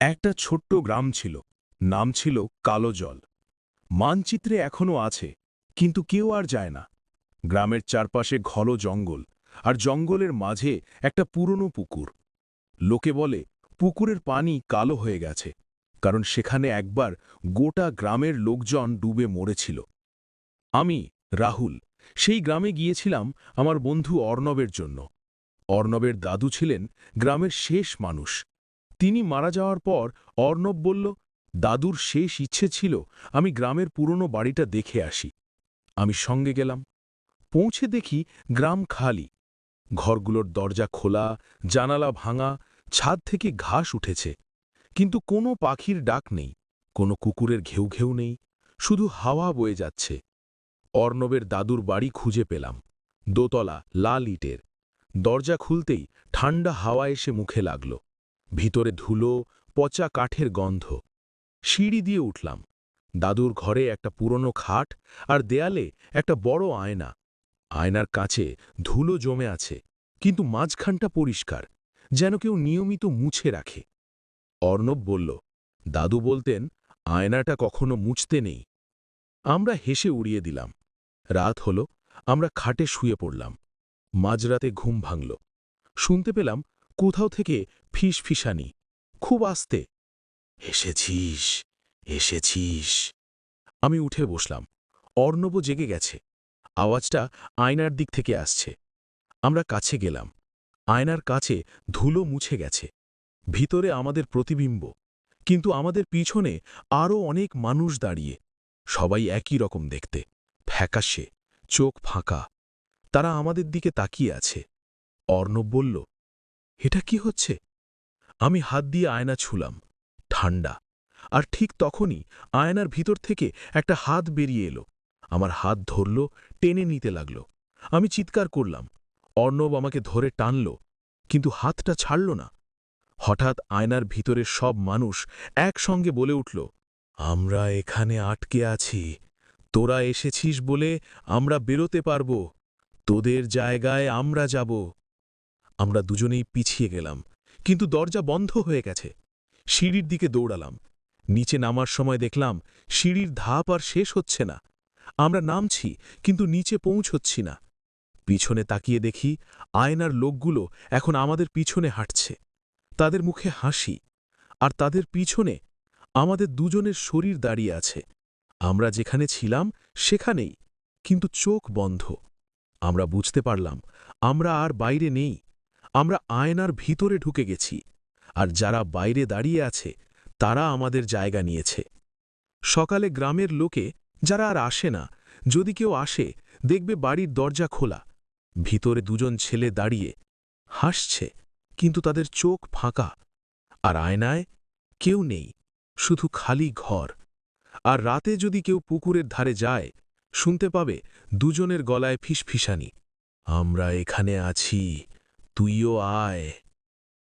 একটা ছোট্ট গ্রাম ছিল, নাম ছিল কালো জল। মানচিত্রে এখনো আছে, কিন্তু কেউ আর যায় না। গ্রামের চারপাশে ঘন জঙ্গল, আর জঙ্গলের মাঝে একটা পুরনো পুকুর। লোকে বলে পুকুরের পানি কালো হয়ে গেছে, কারণ সেখানে একবার গোটা গ্রামের লোকজন ডুবে মরেছিল। আমি, রাহুল, সেই গ্রামে গিয়েছিলাম আমার বন্ধু অর্ণবের জন্য। অর্ণবের দাদু ছিলেন গ্রামের শেষ মানুষ। তিনি মারা যাওয়ার পর অর্ণব বলল, দাদুর শেষ ইচ্ছে ছিল আমি গ্রামের পুরনো বাড়িটা দেখে আসি। আমি সঙ্গে গেলাম। পৌঁছে দেখি গ্রাম খালি। ঘরগুলোর দরজা খোলা, জানালা ভাঙা, ছাদ থেকে ঘাস উঠেছে। কিন্তু কোনো পাখির ডাক নেই, কোনো কুকুরের ঘেউ ঘেউ নেই, শুধু হাওয়া বয়ে যাচ্ছে। অর্ণবের দাদুর বাড়ি খুঁজে পেলাম, দোতলা, লাল ইটের। দরজা খুলতেই ঠান্ডা হাওয়া এসে মুখে লাগল। ভিতরে ধুলো, পচা কাঠের গন্ধ। সিঁড়ি দিয়ে উঠলাম। দাদুর ঘরে একটা পুরনো খাট, আর দেয়ালে একটা বড় আয়না। আয়নার কাছে ধুলো জমে আছে, কিন্তু মাঝখানটা পরিষ্কার, যেন কেউ নিয়মিত মুছে রাখে। অর্ণব বলল, দাদু বলতেন আয়নাটা কখনো মুছতে নেই। আমরা হেসে উড়িয়ে দিলাম। রাত হল, আমরা খাটে শুয়ে পড়লাম। মাঝরাতে ঘুম ভাঙল। শুনতে পেলাম কোথাও থেকে ফিসফিসানি, খুব আস্তে। এসেছিস, এসেছিস। আমি উঠে বসলাম। অর্ণব জেগে গেছে। আওয়াজটা আয়নার দিক থেকে আসছে। আমরা কাছে গেলাম। আয়নার কাছে ধুলো মুছে গেছে। ভিতরে আমাদের প্রতিবিম্ব, কিন্তু আমাদের পিছনে আরও অনেক মানুষ দাঁড়িয়ে। সবাই একই রকম দেখতে, ফ্যাকাশে, চোখ ফাঁকা। তারা আমাদের দিকে তাকিয়ে আছে। অর্ণব বলল, এটা কি হচ্ছে? আমি হাত দিয়ে আয়না ছুলাম, ঠান্ডা। আর ঠিক তখনই আয়নার ভিতর থেকে একটা হাত বেরিয়ে এলো। আমার হাত ধরল, টেনে নিতে লাগল। আমি চিৎকার করলাম। অর্ণব আমাকে ধরে টানল, কিন্তু হাতটা ছাড়ল না। হঠাৎ আয়নার ভিতরের সব মানুষ একসঙ্গে বলে উঠল, আমরা এখানে আটকে আছি। তোরা এসেছিস বলে আমরা বেরোতে পারব। তোদের জায়গায় আমরা যাব। আমরা দুজনেই পিছিয়ে গেলাম, কিন্তু দরজা বন্ধ হয়ে গেছে। সিঁড়ির দিকে দৌড়ালাম। নিচে নামার সময় দেখলাম সিঁড়ির ধাপ আর শেষ হচ্ছে না। আমরা নামছি, কিন্তু নিচে পৌঁছচ্ছি না। পিছনে তাকিয়ে দেখি আয়নার লোকগুলো এখন আমাদের পিছনে হাঁটছে। তাদের মুখে হাসি, আর তাদের পিছনে আমাদের দুজনের শরীর দাঁড়িয়ে আছে। আমরা যেখানে ছিলাম সেখানেই, কিন্তু চোখ বন্ধ। আমরা বুঝতে পারলাম আমরা আর বাইরে নেই, আমরা আয়নার ভিতরে ঢুকে গেছি। আর যারা বাইরে দাঁড়িয়ে আছে তারা আমাদের জায়গা নিয়েছে। সকালে গ্রামের লোকে, যারা আর আসে না, যদি কেউ আসে দেখবে বাড়ির দরজা খোলা, ভিতরে দুজন ছেলে দাঁড়িয়ে হাসছে, কিন্তু তাদের চোখ ফাঁকা। আর আয়নায় কেউ নেই, শুধু খালি ঘর। আর রাতে যদি কেউ পুকুরের ধারে যায়, শুনতে পাবে দুজনের গলায় ফিসফিসানি, আমরা এখানে আছি, তুইও আয়।